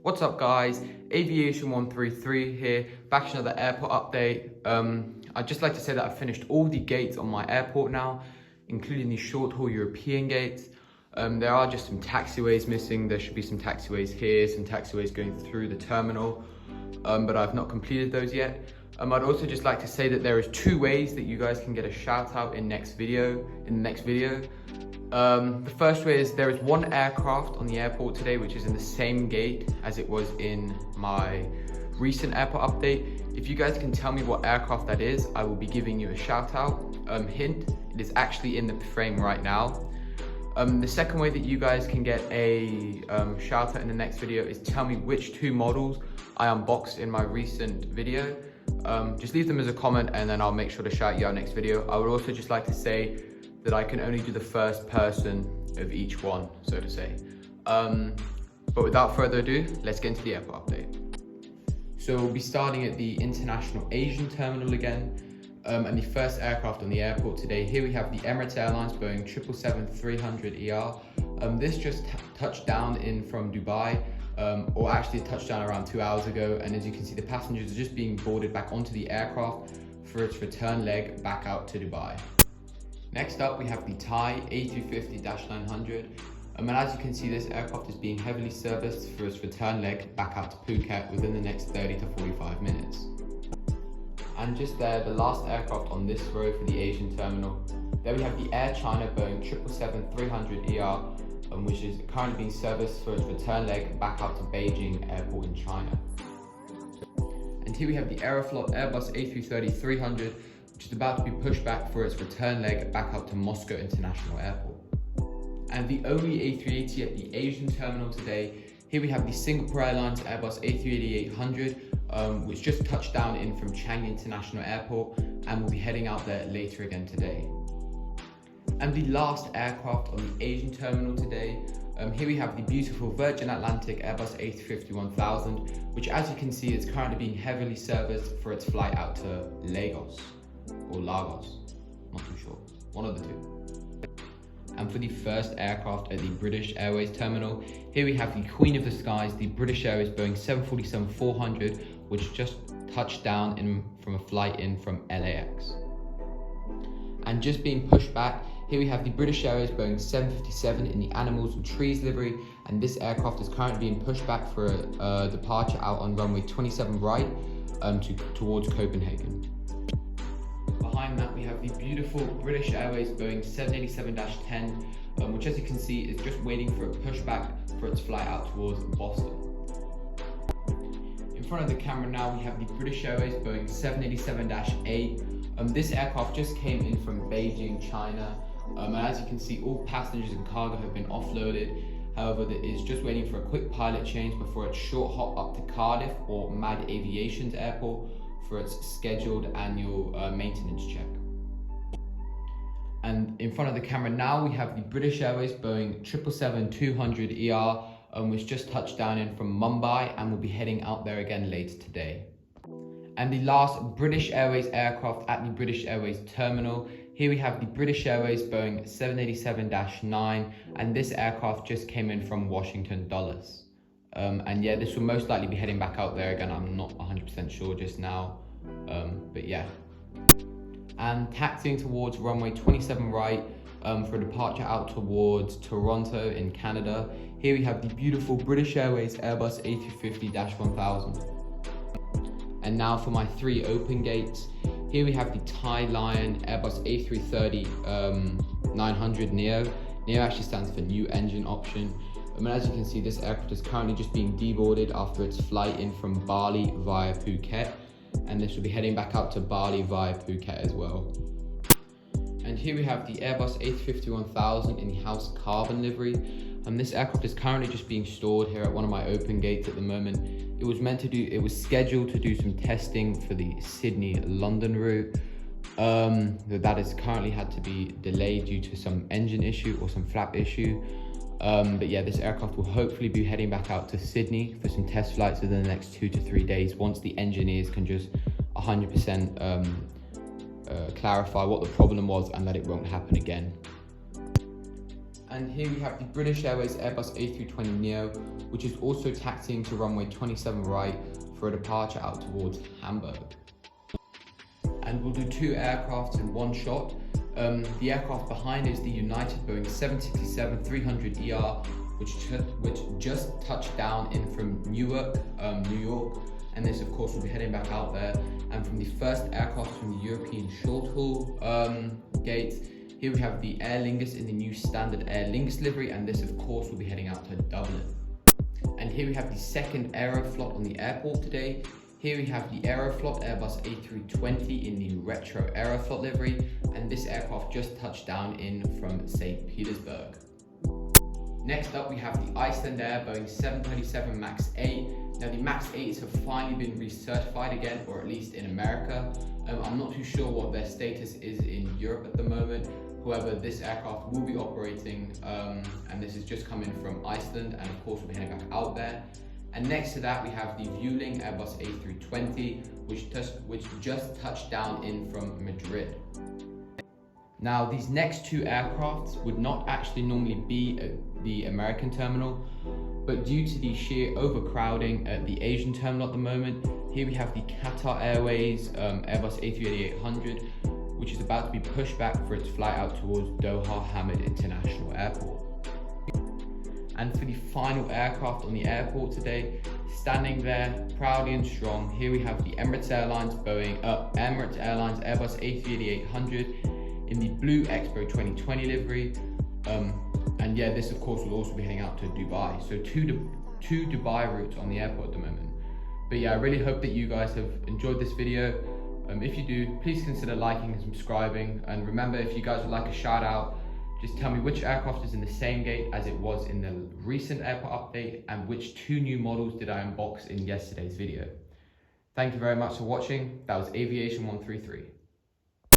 What's up guys, Aviation 133 here, back to another airport update. I'd just like to say that I've finished all the gates on my airport now, including the short-haul European gates. There are just some taxiways missing. There should be some taxiways here, some taxiways going through the terminal, but I've not completed those yet. I'd also just like to say that there is two ways that you guys can get a shout out in the next video. The first way is there is one aircraft on the airport today which is in the same gate as it was in my recent airport update. If you guys can tell me what aircraft that is, I will be giving you a shout out. Hint, it is actually in the frame right now. The second way that you guys can get a shout out in the next video is tell me which two models I unboxed in my recent video. Just leave them as a comment and then I'll make sure to shout you out next video. I would also just like to say that I can only do the first person of each one, so to say. But without further ado, let's get into the airport update. So we'll be starting at the International Asian Terminal again. And the first aircraft on the airport today, here we have the Emirates Airlines Boeing 777-300ER. This just touched down in from Dubai, or actually it touched down around 2 hours ago. And as you can see, the passengers are just being boarded back onto the aircraft for its return leg back out to Dubai. Next up, we have the Thai A350-900. And as you can see, this aircraft is being heavily serviced for its return leg back out to Phuket within the next 30 to 45 minutes. And just there, the last aircraft on this row for the Asian terminal. There we have the Air China Boeing 777-300ER, which is currently being serviced for its return leg back out to Beijing Airport in China. And here we have the Aeroflot Airbus A330-300, which is about to be pushed back for its return leg back out to Moscow International Airport. And the only A380 at the Asian terminal today, here we have the Singapore Airlines Airbus A380-800, which just touched down in from Changi International Airport and will be heading out there later again today. And the last aircraft on the Asian terminal today, here we have the beautiful Virgin Atlantic Airbus A350-1000, which as you can see is currently being heavily serviced for its flight out to Lagos. Or Lagos, not too sure, one of the two. And for the first aircraft at the British Airways terminal, here we have the Queen of the Skies, the British Airways Boeing 747-400, which just touched down from a flight in from LAX. And just being pushed back, here we have the British Airways Boeing 757 in the Animals and Trees livery, and this aircraft is currently being pushed back for a departure out on runway 27 right towards Copenhagen. Behind that, we have the beautiful British Airways Boeing 787-10, which as you can see is just waiting for a pushback for its flight out towards Boston. In front of the camera now, we have the British Airways Boeing 787-8. This aircraft just came in from Beijing, China. And as you can see, all passengers and cargo have been offloaded. However, it is just waiting for a quick pilot change before its short hop up to Cardiff or MAD Aviation's airport for its scheduled annual maintenance check. And in front of the camera now, we have the British Airways Boeing 777-200ER, which just touched down in from Mumbai and will be heading out there again later today. And the last British Airways aircraft at the British Airways terminal, here we have the British Airways Boeing 787-9, and this aircraft just came in from Washington Dulles. And yeah, this will most likely be heading back out there again. I'm not 100% sure just now, but yeah. And taxiing towards runway 27 right for a departure out towards Toronto in Canada. Here we have the beautiful British Airways Airbus A350-1000. And now for my three open gates. Here we have the Thai Lion Airbus A330-900 Neo. Neo actually stands for New Engine Option. And as you can see, this aircraft is currently just being deboarded after its flight in from Bali via Phuket. And this will be heading back out to Bali via Phuket as well. And here we have the Airbus A350-1000 in the House Carbon livery. And this aircraft is currently just being stored here at one of my open gates at the moment. It was scheduled to do some testing for the Sydney-London route. That has currently had to be delayed due to some engine issue or some flap issue. But yeah, this aircraft will hopefully be heading back out to Sydney for some test flights within the next 2 to 3 days once the engineers can just 100% clarify what the problem was and that it won't happen again. And here we have the British Airways Airbus A320neo, which is also taxiing to runway 27 right for a departure out towards Hamburg. And we'll do 2 aircrafts in one shot. The aircraft behind is the United Boeing 767-300ER, which just touched down in from Newark, New York, and this of course will be heading back out there. And from the first aircraft from the European short-haul gates, here we have the Aer Lingus in the new standard Aer Lingus livery, and this of course will be heading out to Dublin. And here we have the second Aeroflot on the airport today. Here we have the Aeroflot Airbus A320 in the retro Aeroflot livery, and this aircraft just touched down in from St. Petersburg. Next up we have the Iceland Air Boeing 737 MAX 8. Now the MAX 8s have finally been recertified again, or at least in America. I'm not too sure what their status is in Europe at the moment. However, this aircraft will be operating, and this is just coming from Iceland, and of course we'll be heading back out there. And next to that we have the Vueling Airbus A320, which just touched down in from Madrid. Now these next 2 aircrafts would not actually normally be at the American terminal, but due to the sheer overcrowding at the Asian terminal at the moment, here we have the Qatar Airways Airbus A380-800, which is about to be pushed back for its flight out towards Doha Hamad International Airport. And for the final aircraft on the airport today, standing there proudly and strong, here we have the Emirates Airlines Airbus A380-800 in the blue Expo 2020 livery. And yeah, this of course will also be heading out to Dubai. So two Dubai routes on the airport at the moment. But yeah, I really hope that you guys have enjoyed this video. If you do, please consider liking and subscribing. And remember, if you guys would like a shout out, just tell me which aircraft is in the same gate as it was in the recent airport update, and which 2 new models did I unbox in yesterday's video. Thank you very much for watching. That was Aviation 133.